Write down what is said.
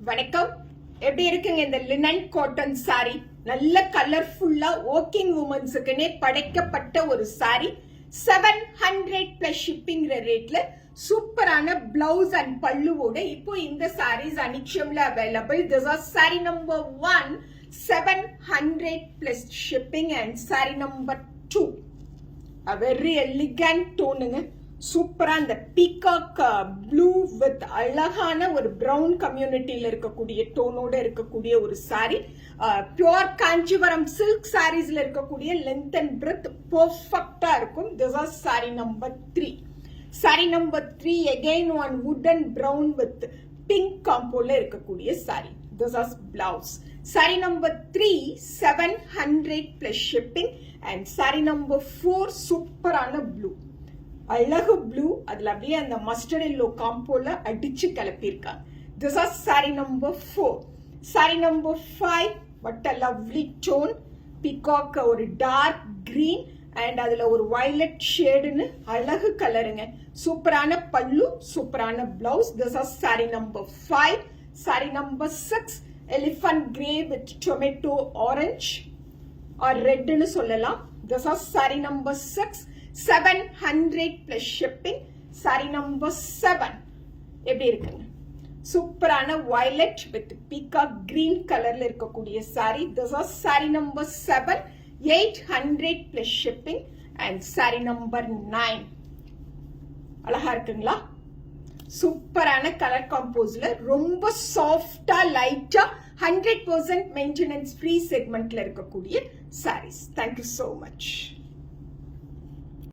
வணக்கம். எப்படி இருக்குங்க இந்த லினன் காட்டன் சாரி? நல்ல கலர்ஃபுல்லா ஒர்க்கிங் உமன்ஸுக்குன்னே படைக்கப்பட்ட ஒரு சாரி. 700 பிளஸ் ஷிப்பிங்கிற ரேட்ல சூப்பரான பிளவுஸ் அண்ட் பல்லுவோட இப்போ இந்த சாரீஸ் அனிக்ஷம்ல available. This are sari number 1, 700 plus shipping, and sari number 2 a very elegant டோனுங்க. சூப்பரா இந்த பீகாக் ப்ளூ வித் அழகான ஒரு பிரவுன் கம்யூனிட்டியில இருக்கக்கூடிய டோனோட இருக்கக்கூடிய ஒரு சாரி. பியூர் காஞ்சிபுரம் சில்க் சாரீஸ்ல இருக்கக்கூடிய லென்த் அண்ட் பிரெத் பெர்ஃபெக்ட்டா இருக்கும். This are sari number 3. Sari number 3 again one wooden brown with pink காம்போல இருக்கக்கூடிய sari. This is blouse. Saree number 3, 700 plus shipping, and saree number 4 சூப்பரான ப்ளூ, அழகு ப்ளூ, அதுல அப்படியே அந்த மஸ்டர்ட் எல்லோ காம்போல அடிச்சு கிளப்பியிருக்காங்க. This is saree number 4. Saree number 5, what a lovely tone, peacock ஒரு dark green and அதுல ஒரு வயலட் ஷேடுன்னு அழகு கலருங்க. சூப்பரான பல்லு, சூப்பரான blouse. This is saree number 5. Saree number 6, elephant grey with tomato orange or red னு சொல்லலாம். This is saree number 6, 700 plus shipping. Saree number 7 எப்படி இருக்குங்க? சூப்பரான violet with peacock green கலர்ல இருக்கக்கூடிய saree. This is saree number 7, 800 plus shipping, and saree number 9. அழகா இருக்குங்களா? சூப்பரான கலர் காம்போஸ்ல ரொம்ப சாஃப்டா லைட்டா 100% மெயின்டெனன்ஸ் ஃப்ரீ செக்மெண்ட்ல இருக்கக்கூடிய சாரீஸ். Thank you so much.